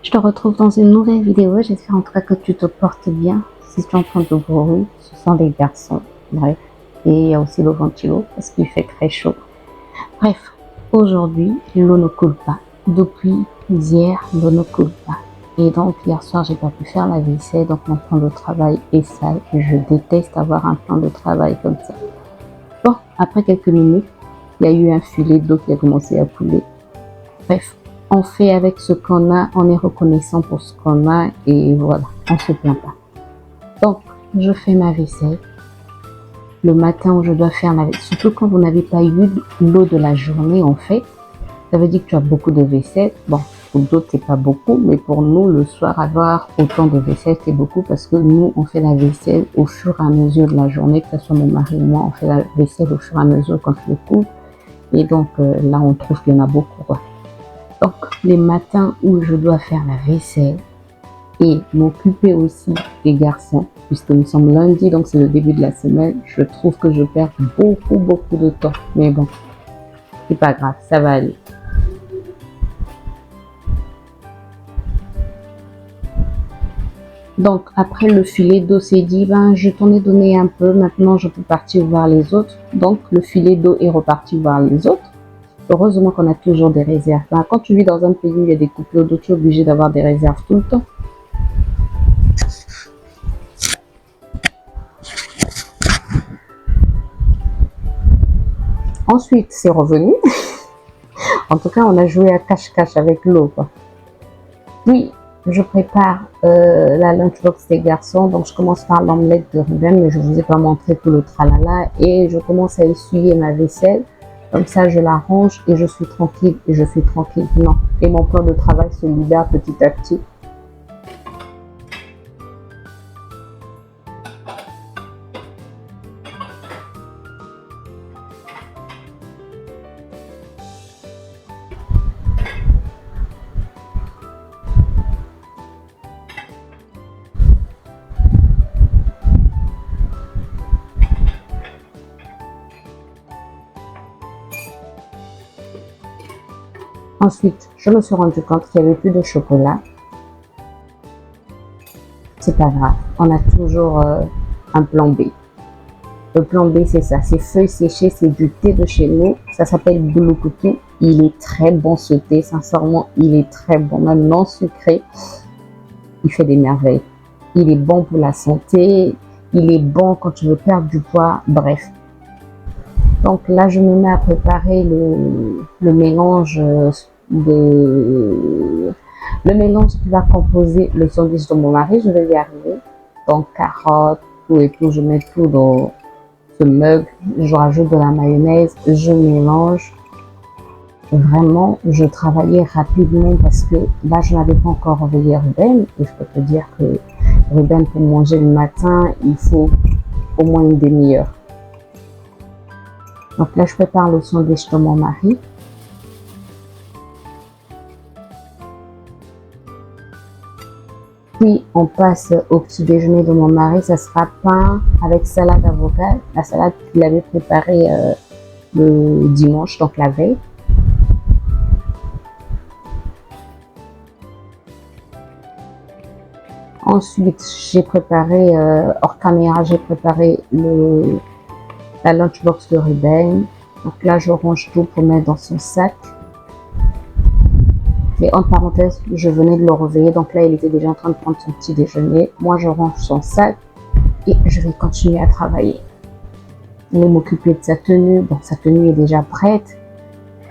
Je te retrouve dans une nouvelle vidéo. J'espère en tout cas que tu te portes bien. Si tu entends de bruit, ce sont des garçons. Bref. Et il y a aussi le ventilo parce qu'il fait très chaud. Bref, aujourd'hui, l'eau ne coule pas. Depuis hier, l'eau ne coule pas. Et donc, hier soir, j'ai pas pu faire la vaisselle. Donc, mon plan de travail est sale. Je déteste avoir un plan de travail comme ça. Bon, après quelques minutes, il y a eu un filet d'eau qui a commencé à couler. Bref, on fait avec ce qu'on a, on est reconnaissant pour ce qu'on a et voilà, on se plaint pas. Donc, je fais ma vaisselle. Le matin où je dois faire la vaisselle, surtout quand vous n'avez pas eu l'eau de la journée, en fait, ça veut dire que tu as beaucoup de vaisselle. Bon, pour d'autres, c'est pas beaucoup, mais pour nous, le soir, avoir autant de vaisselle, c'est beaucoup parce que nous, on fait la vaisselle au fur et à mesure de la journée, que ce soit mon mari ou moi, on fait la vaisselle au fur et à mesure quand je le coupe. Et donc, là, on trouve qu'il y en a beaucoup, quoi. Donc, les matins où je dois faire la vaisselle et m'occuper aussi des garçons, puisque nous sommes lundi, donc c'est le début de la semaine, je trouve que je perds beaucoup de temps. Mais bon, c'est pas grave, ça va aller. Donc, après le filet d'eau s'est dit, ben, je t'en ai donné un peu, maintenant je peux partir voir les autres. Donc, le filet d'eau est reparti voir les autres. Heureusement qu'on a toujours des réserves. Enfin, quand tu vis dans un pays où il y a des coupures d'eau, tu es obligé d'avoir des réserves tout le temps. Ensuite, c'est revenu. En tout cas, on a joué à cache-cache avec l'eau, quoi. Puis, je prépare la lunchbox des garçons. Donc, je commence par l'omelette de Ruben, mais je ne vous ai pas montré tout le tralala. Et je commence à essuyer ma vaisselle. Comme ça, je la range et je suis tranquille. Et je suis tranquille. Non. Et mon plan de travail se libère petit à petit. Ensuite, je me suis rendu compte qu'il n'y avait plus de chocolat. C'est pas grave, on a toujours un plan B. Le plan B, c'est ça, c'est feuilles séchées, c'est du thé de chez nous. Ça s'appelle Blue Cookie. Il est très bon ce thé, sincèrement, il est très bon, même non sucré. Il fait des merveilles. Il est bon pour la santé, il est bon quand tu veux perdre du poids, bref. Donc là, je me mets à préparer le mélange le mélange qui va composer le sandwich de mon mari. Je vais y arriver. Donc carottes, tout et tout, je mets tout dans ce mug, je rajoute de la mayonnaise, je mélange. Vraiment, je travaillais rapidement parce que là, je n'avais pas encore réveillé Ruben. Et je peux te dire que Ruben, pour manger le matin, il faut au moins une demi-heure. Donc là, je prépare le sandwich de mon mari. Puis, on passe au petit déjeuner de mon mari. Ça sera pain avec salade avocat. La salade qu'il avait préparée le dimanche, donc la veille. Ensuite, j'ai préparé, hors caméra, j'ai préparé la lunchbox de Ruben. Donc là, je range tout pour mettre dans son sac. Et en parenthèse, je venais de le réveiller. Donc là, il était déjà en train de prendre son petit déjeuner. Moi, je range son sac et je vais continuer à travailler. Je vais m'occuper de sa tenue. Bon, sa tenue est déjà prête.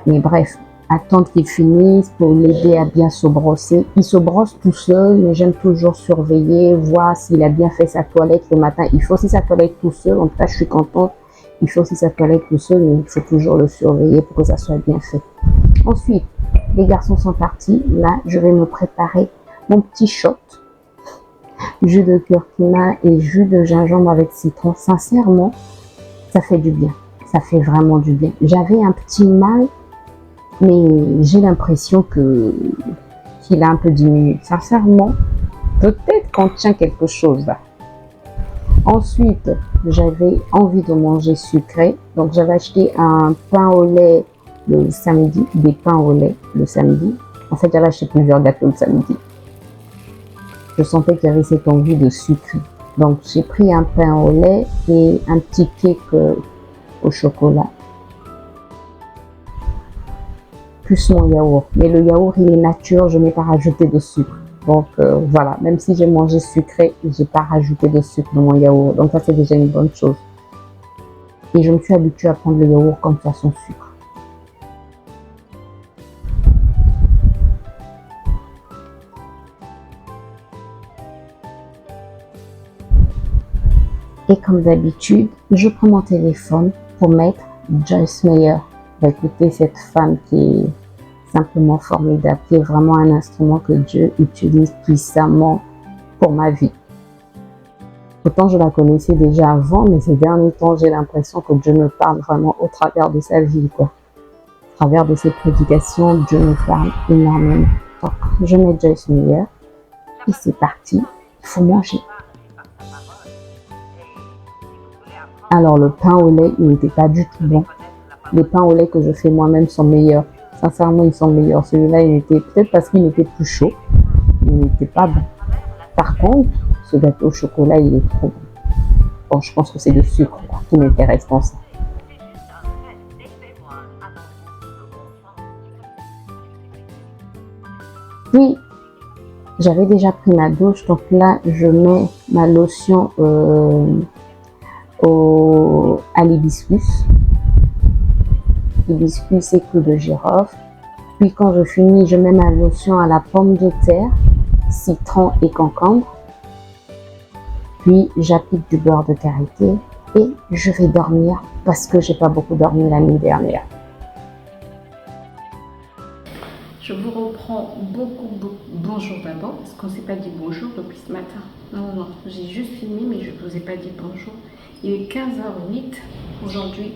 Mais bref, attendre qu'il finisse pour l'aider à bien se brosser. Il se brosse tout seul, mais j'aime toujours surveiller, voir s'il a bien fait sa toilette le matin. Il fait aussi sa toilette tout seul. En tout cas, je suis contente. Il fait aussi sa toilette tout seul, mais il faut toujours le surveiller pour que ça soit bien fait. Ensuite, les garçons sont partis. Là, je vais me préparer mon petit shot. Jus de curcuma et jus de gingembre avec citron. Sincèrement, ça fait du bien. Ça fait vraiment du bien. J'avais un petit mal, mais j'ai l'impression qu'il a un peu diminué. Sincèrement, peut-être qu'on tient quelque chose là. Ensuite, j'avais envie de manger sucré. Donc, j'avais acheté un pain au lait le samedi, des pains au lait le samedi. En fait, j'avais acheté plusieurs gâteaux le samedi. je sentais que j'avais cette envie de sucre. Donc j'ai pris un pain au lait et un petit cake au chocolat. Plus mon yaourt. Mais le yaourt, il est nature, je n'ai pas rajouté de sucre. Donc voilà, même si j'ai mangé sucré, j'ai pas rajouté de sucre dans mon yaourt. Donc ça, c'est déjà une bonne chose. Et je me suis habituée à prendre le yaourt comme ça, sans sucre. Et comme d'habitude, je prends mon téléphone pour mettre Joyce Meyer. Écoutez cette femme qui est simplement formidable, qui est vraiment un instrument que Dieu utilise puissamment pour ma vie. Pourtant, je la connaissais déjà avant, mais ces derniers temps, j'ai l'impression que Dieu me parle vraiment au travers de sa vie, quoi. Au travers de ses prédications, Dieu me parle énormément. Donc, je mets Joyce Meyer et c'est parti, il faut manger. Alors, le pain au lait, il n'était pas du tout bon. Les pains au lait que je fais moi-même sont meilleurs. Sincèrement, ils sont meilleurs. Celui-là, il était peut-être parce qu'il était plus chaud, il n'était pas bon. Par contre, ce gâteau au chocolat, il est trop bon. Bon, je pense que c'est le sucre qui m'intéresse dans ça. Puis, j'avais déjà pris ma douche, donc là, je mets ma lotion à l'hibiscus. Hibiscus et clou de girofle. Puis quand je finis, je mets ma lotion à la pomme de terre, citron et concombre. Puis j'applique du beurre de karité et je vais dormir parce que j'ai pas beaucoup dormi la nuit dernière. Je vous reprends beaucoup. Bonjour d'abord, parce qu'on ne s'est pas dit bonjour depuis ce matin. Non, j'ai juste filmé, mais je ne vous ai pas dit bonjour. Il est 15h08 aujourd'hui.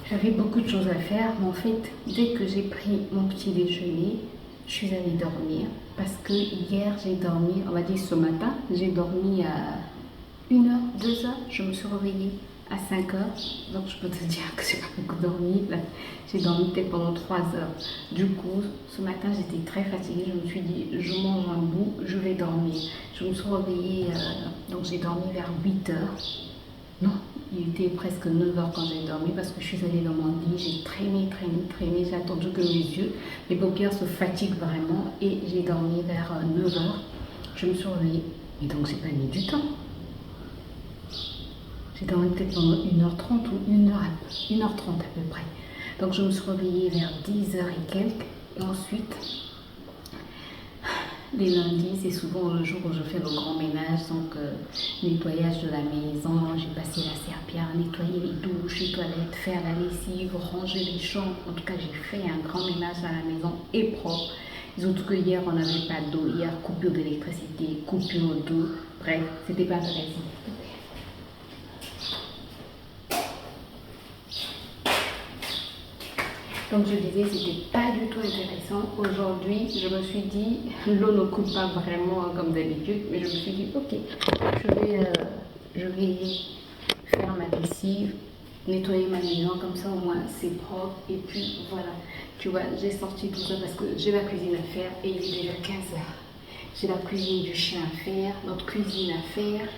J'avais beaucoup de choses à faire, mais en fait, dès que j'ai pris mon petit déjeuner, je suis allée dormir. Parce que hier, j'ai dormi, on va dire ce matin, j'ai dormi à 1h, 2h, je me suis réveillée à 5h, donc je peux te dire que j'ai pas beaucoup dormi. J'ai dormi peut-être pendant 3 heures. Du coup, ce matin, j'étais très fatiguée. Je me suis dit, je mange un bout, je vais dormir. Je me suis réveillée, donc j'ai dormi vers 8h. Non, il était presque 9h quand j'ai dormi parce que je suis allée dans mon lit. J'ai traîné. J'ai attendu que mes paupières se fatiguent vraiment et j'ai dormi vers 9h. Je me suis réveillée et donc j'ai pas mis du temps. J'ai dormi peut-être pendant 1h30 ou 1h30 à peu près. Donc je me suis réveillée vers 10h et quelques. Et ensuite, les lundis, c'est souvent le jour où je fais le grand ménage. Donc nettoyage de la maison, j'ai passé la serpillère, nettoyer les douches, les toilettes, faire la lessive, ranger les chambres. En tout cas, j'ai fait un grand ménage à la maison et propre. Surtout que hier, on n'avait pas d'eau. Hier, coupure d'électricité, coupure d'eau. Bref, c'était pas intéressant. Comme je disais, c'était pas du tout intéressant. Aujourd'hui, je me suis dit, l'eau ne coule pas vraiment comme d'habitude, mais je me suis dit, ok, je vais faire ma lessive, nettoyer ma maison, comme ça au moins c'est propre. Et puis voilà, tu vois, j'ai sorti tout ça parce que j'ai la cuisine à faire et il est déjà 15h. J'ai la cuisine du chien à faire, notre cuisine à faire,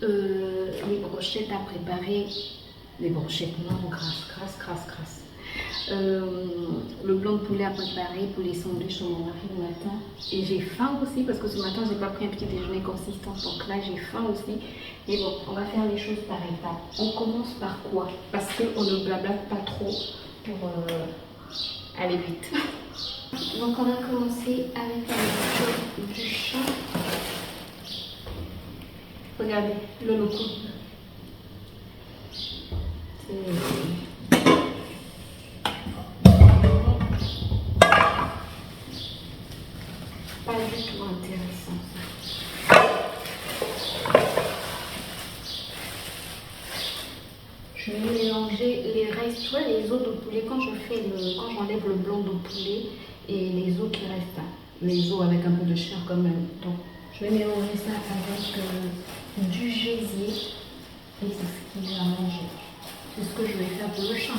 les brochettes à préparer. Les brochettes, non, grasse. Le blanc de poulet à préparer pour les sandwichs sur mon mari le matin. Et j'ai faim aussi parce que ce matin, j'ai pas pris un petit déjeuner consistant. Donc là, j'ai faim aussi. Et bon, on va faire les choses par étapes. On commence par quoi? Parce qu'on ne blablate pas trop pour aller vite. Donc on va commencer avec la nourriture du chat. Regardez, le loco. Pas du tout intéressant ça. Je vais mélanger les restes, tu vois, les os de poulet quand j'enlève le blanc de poulet et les os qui restent, les os avec un peu de chair quand même. Donc je vais mélanger ça avec du gésier et c'est ce qu'il va manger. C'est ce que je vais faire pour le chat.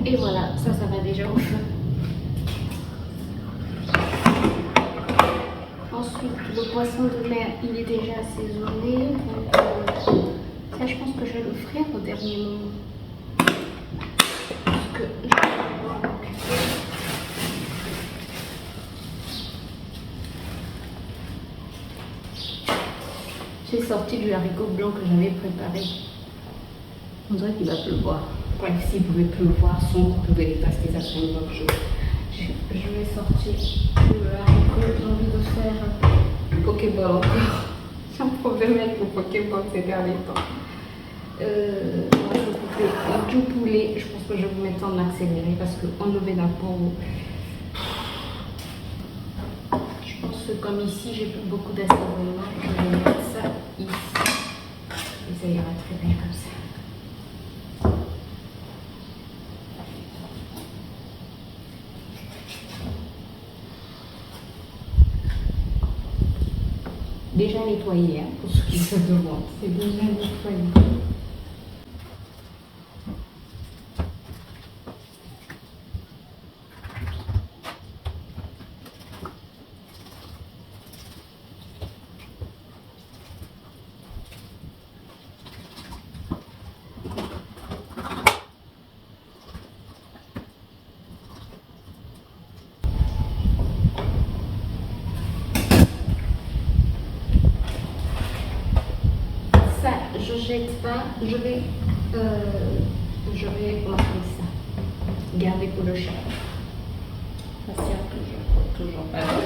Et voilà, ça va déjà au feu. Ensuite, le poisson de mer, il est déjà assaisonné. Donc, ça, je pense que je vais le frire au dernier moment. Parce que je vais devoir m'occuper. J'ai sorti du haricot blanc que j'avais préparé. On dirait qu'il va pleuvoir. Ouais, s'il pouvait pleuvoir, son pouvait les passer, ça serait une bonne chose. Je vais sortir le haricot. J'ai envie de faire Pokéball encore. J'ai un problème avec le Pokéball ces derniers temps. Moi, je vais couper du poulet. Je pense que je vais vous mettre en accéléré parce que enlever la peau. Je pense que comme ici, j'ai plus beaucoup d'assaisonnement. Je vais mettre ça ici. Et ça ira très bien comme ça. Déjà nettoyé, hein, pour ceux qui se demandent. C'est déjà nettoyé. Je jette pas, je vais comment on dit ça, garder pour le chat. Parce qu'il y a toujours pas d'eau.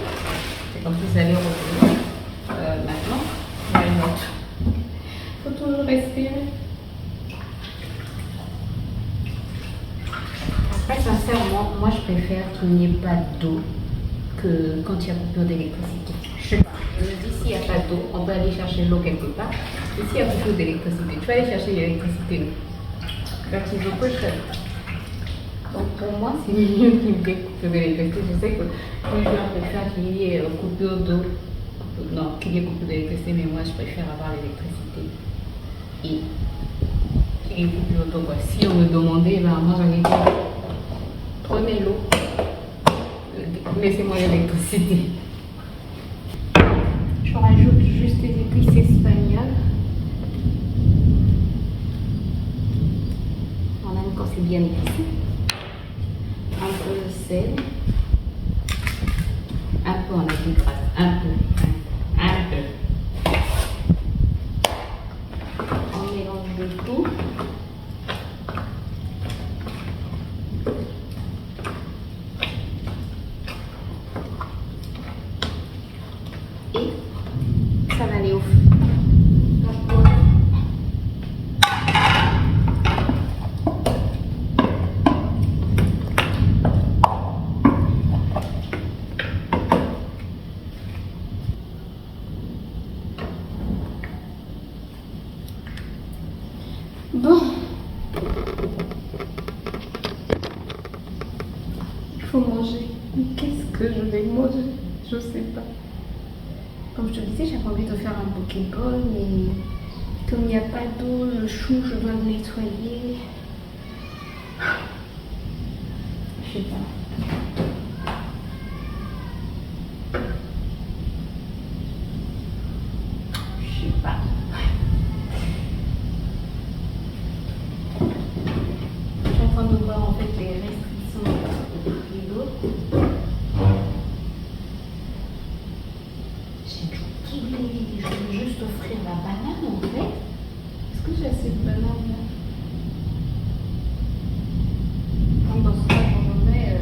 C'est comme si ça allait revenir. Maintenant, il y a une autre. Il faut toujours respirer. Après, sincèrement, moi je préfère qu'il n'y ait pas d'eau que quand il y a coupure d'électricité. Je sais pas. Je me dis, s'il n'y a pas d'eau, on peut aller chercher l'eau quelque part. Et s'il y a beaucoup d'électricité, tu vas aller chercher l'électricité. Quand ils ont peu cher. Donc pour moi, c'est mieux qu'il y ait coupure d'électricité. Je sais que les gens préfèrent qu'il y ait coupure d'eau. Non, qu'il y ait coupure d'électricité, mais moi je préfère avoir l'électricité. Et qu'il y ait coupure d'eau. Si on me demandait, ben, moi j'allais dire, prenez l'eau, laissez-moi l'électricité. Je rajoute juste des épices espagnoles. On aime quand c'est bien épicé. Un peu de sel. Un peu, on a dit grâce. Un peu. On mélange le tout. Et ça va aller au feu. Bon, il faut manger. Mais qu'est-ce que je vais manger? Je sais pas. Comme je te disais, j'avais envie de faire un Pokéball, mais comme il n'y a pas d'eau, le chou, je dois le nettoyer. Je sais pas. Je sais pas. Je suis en train de voir en fait les restrictions au frigo. J'ai du poulet, je veux juste offrir la banane en fait. Est-ce que j'ai assez de banane là? Donc dans ce cas, j'en remets.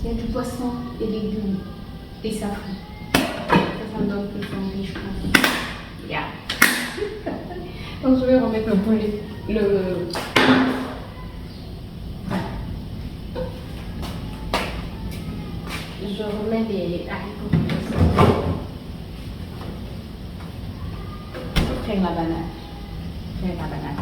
Il y a du poisson et légumes et ça frit. Ça me donne plus envie, je pense. Yeah. Donc je vais remettre le poulet. Je remets les haricots. Frire la banane. Frire la banane.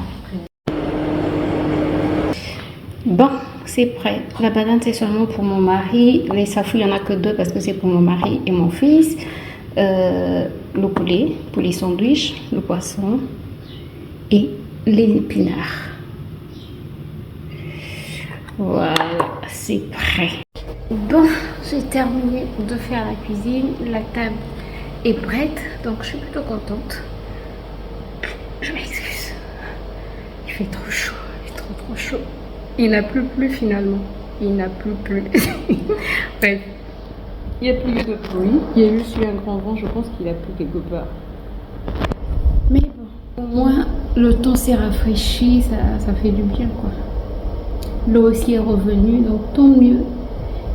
Bon, c'est prêt. La banane, c'est seulement pour mon mari. Les safou, il n'y en a que 2 parce que c'est pour mon mari et mon fils. Le poulet, poulet sandwich, le poisson et les épinards. Voilà, c'est prêt. Bon, j'ai terminé de faire la cuisine. La table est prête, donc je suis plutôt contente. Je m'excuse. Il fait trop chaud, il fait trop chaud. Il n'a plus plu finalement. Il n'a plus plu. Bref, il n'y a plus de pluie. Il y a juste eu un grand vent. Je pense qu'il a plu quelque part. Mais bon, au moins le temps s'est rafraîchi. Ça fait du bien quoi. L'eau aussi est revenue, donc tant mieux.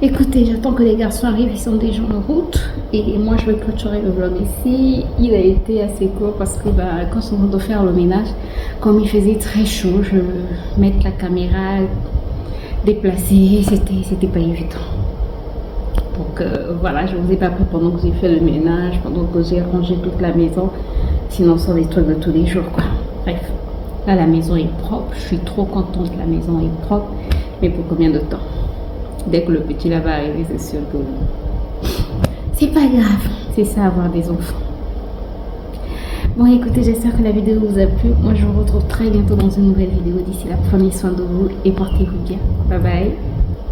Écoutez, j'attends que les garçons arrivent, ils sont déjà en route. Et moi, je vais clôturer le vlog ici. Il a été assez court parce que quand on doit faire le ménage, comme il faisait très chaud, je mettre la caméra déplacée, c'était pas évident. Donc voilà, je vous ai pas pris pendant que j'ai fait le ménage, pendant que j'ai rangé toute la maison. Sinon, ce sont des trucs de tous les jours, quoi. Bref, là, la maison est propre. Je suis trop contente, la maison est propre. Mais pour combien de temps? Dès que le petit là va arriver, c'est sûr que c'est pas grave. C'est ça, avoir des enfants. Bon, écoutez, j'espère que la vidéo vous a plu. Moi, je vous retrouve très bientôt dans une nouvelle vidéo. D'ici là, prenez soin de vous et portez-vous bien. Bye bye.